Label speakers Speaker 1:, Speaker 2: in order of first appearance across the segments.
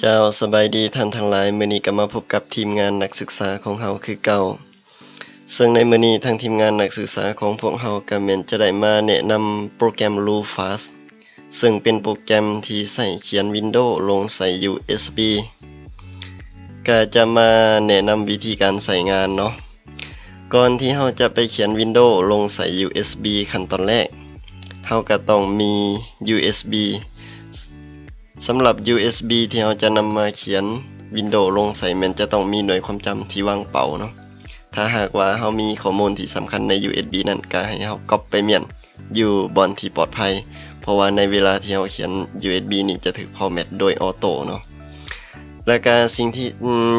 Speaker 1: เจ้าสบายดีท่านทั้งหลายมื้อนี้ก็มาพบกับทีมงานนักศึกษาของเฮาคือเก่าซึ่งในมื้อนี้ทางทีมงานนักศึกษาของพวกเฮาก็แม่นจะได้มาแนะนำโปรแกรม Lufast ซึ่งเป็นโปรแกรมที่ใช้เขียน Windows ลงใส่ USB ก็จะมาแนะนำวิธีการใช้งานเนาะก่อนที่เฮาจะไปเขียน Windows ลงใส่ USB ขั้นตอนแรกเฮาก็ต้องมี USBสำหรับ USB ที่เราจะนำมาเขียน Windows ลงใส่มันจะต้องมีหน่วยความจำที่ว่างเปล่าเนาะถ้าหากว่าเรามีข้อมูลที่สำคัญใน USB นั้นก็ให้เราก๊อปไปเมียนอยู่บอนที่ปลอดภัยเพราะว่าในเวลาที่เราเขียน USB นี่จะถูกฟอร์แมตโดยออโต้เนาะและการสิ่งที่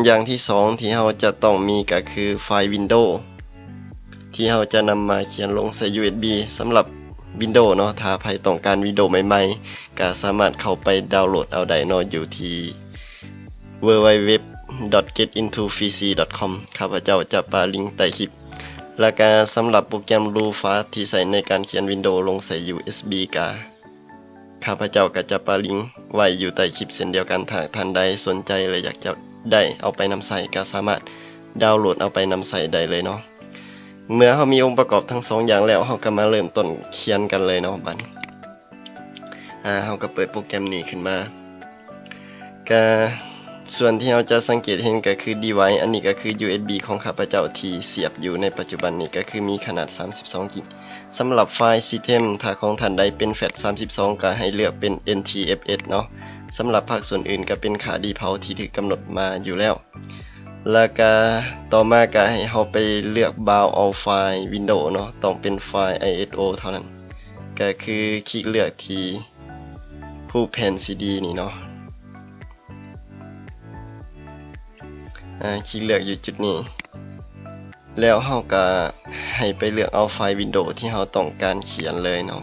Speaker 1: อย่างที่สองที่เราจะต้องมีก็คือไฟล์ Windows ที่เราจะนำมาเขียนลงใส่ USB สำหรับWindows เนาะถ้าใครต้องการ Windows ใหม่ๆก็สามารถเข้าไปดาวน์โหลดเอาได้เนาะอยู่ที่ www.getintofreec.com ข้าพเจ้าจะปาลิงก์ใต้คลิปและก็สำหรับโปรแกรม Lufast ที่ใช้ในการเขียน Windows ลงใส่ USB ก็ข้าพเจ้าก็จะปาลิงก์ไว้อยู่ใต้คลิปเช่นเดียวกันถ้าท่านใดสนใจและอยากจะได้เอาไปนำใช้ก็สามารถดาวน์โหลดเอาไปนำใช้ได้เลยเนาะเมื่อเรามีองค์ประกอบทั้งสองอย่างแล้วเราก็มาเริ่มต้นเขียนกันเลยเนาะบัดนี้เราก็เปิดโปรแกรมนี้ขึ้นมาก็ส่วนที่เราจะสังเกตเห็นก็คือ device อันนี้ก็คือ USB ของข้าพเจ้าที่เสียบอยู่ในปัจจุบันนี้ก็คือมีขนาด32 กิกสำหรับไฟล์ System ถ้าของท่านใดเป็นแฟลช32ก็ให้เลือกเป็น NTFS เนาะสำหรับภาคส่วนอื่นก็เป็นค่า default ที่ถูกกำหนดมาอยู่แล้วแล้วก็ต่อมาก็ให้เราไปเลือก bound all file Windows เนาะต้องเป็นไฟล์ ISO เท่านั้นก็คือคลิกเลือกที่รูปแผ่น CD นี่เนาะคลิกเลือกอยู่จุดนี้แล้วเราก็ให้ไปเลือกเอาไฟล์ Windows ที่เราต้องการเขียนเลยเนาะ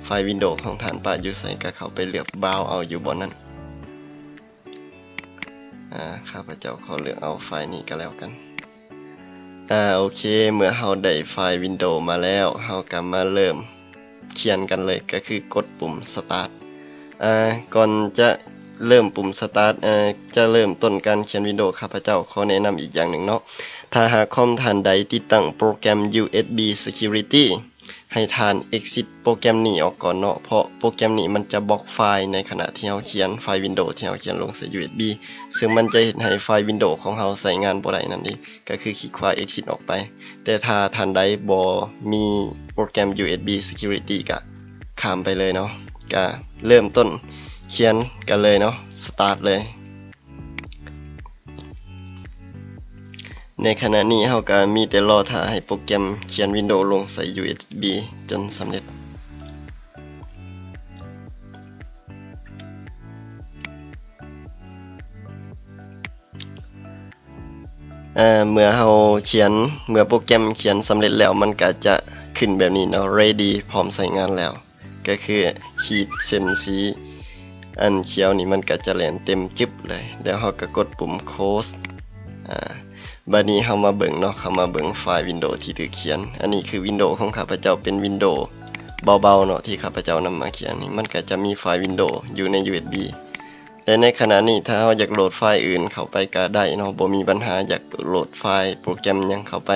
Speaker 1: ไฟล์ Windows ของท่านป้าอยู่ไสก็เข้าไปเลือก bound เอาอยู่บนนั้นข้าพเจ้าขอเลือกเอาไฟล์นี้ก็แล้วกันโอเคเมื่อเราได้ไฟล์ Windows มาแล้วเราก็มาเริ่มเขียนกันเลยก็คือกดปุ่ม Start ก่อนจะเริ่มปุ่ม Start จะเริ่มต้นการเขียน Windows ข้าพเจ้าขอแนะนำอีกอย่างหนึ่งเนาะถ้าหากคอมท่านใดติดตั้งโปรแกรม USB Security ให้ท่าน exit โปรแกรมนี้ออกก่อนเนาะเพราะโปรแกรมนี้มันจะบล็อกไฟล์ในขณะที่เราเขียนไฟล์ Windows ที่เราเขียนลงใส่ USB ซึ่งมันจะเฮ็ดให้ไฟล์ Windows ของเราใช้งานบ่ได้นั่นเองก็คือคลิกขวา exit ออกไปแต่ถ้าท่านใดบ่มีโปรแกรม USB Security ก็ข้ามไปเลยเนาะก็เริ่มต้นเขียนกันเลยเนาะ start เลยในขณะนี้เราก็มีแต่รอท่าให้โปรแกรมเขียน Windows ลงใส่ USB จนสำเร็จเมื่อโปรแกรมเขียนสำเร็จแล้วมันก็จะขึ้นแบบนี้เนาะ ready พร้อมใช้งานแล้วก็คือขีดเส้นสีอันเขียวนี่มันก็จะแล่นเต็มจึ๊บเลยแล้วเราก็กดปุ่ม close บัดนี้เรามาเบิ่งเนาะเข้ามาเบิ่งไฟล์ Windows ที่ถูกเขียนอันนี้คือ Windows ของข้าพเจ้าเป็น Windows เบาๆเนาะที่ข้าพเจ้านำมาเขียนนี่มันก็จะมีไฟล์ Windows อยู่ใน USB แต่ในขณะนี้ถ้าเราอยากโหลดไฟล์อื่นเข้าไปก็ได้เนาะบ่มีปัญหาอยากโหลดไฟล์โปรแกรมหยังเข้าไป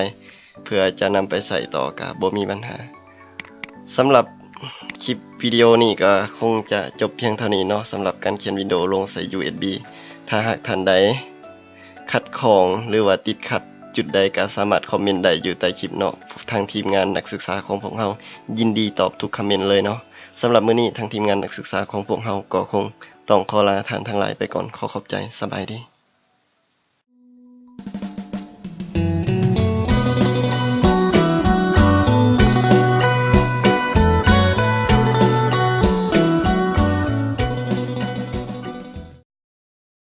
Speaker 1: เพื่อจะนำไปใส่ต่อก็บ่มีปัญหาสำหรับคลิปวิดีโอนี้ก็คงจะจบเพียงเท่านี้เนาะสำหรับการเขียน Windows ลงใส่ USB ถ้าหากท่านใดขัดข้องหรือว่าติดขัดจุดใดก็สามารถคอมเมนต์ได้อยู่ใต้คลิปเนาะทางทีมงานนักศึกษาของพวกเรายินดีตอบทุกคอมเมนต์เลยเนาะสำหรับมื้อนี้ทางทีมงานนักศึกษาของพวกเราก็คงต้องขอลาท่านทั้งหลายไปก่อนขอขอบใจสบายดี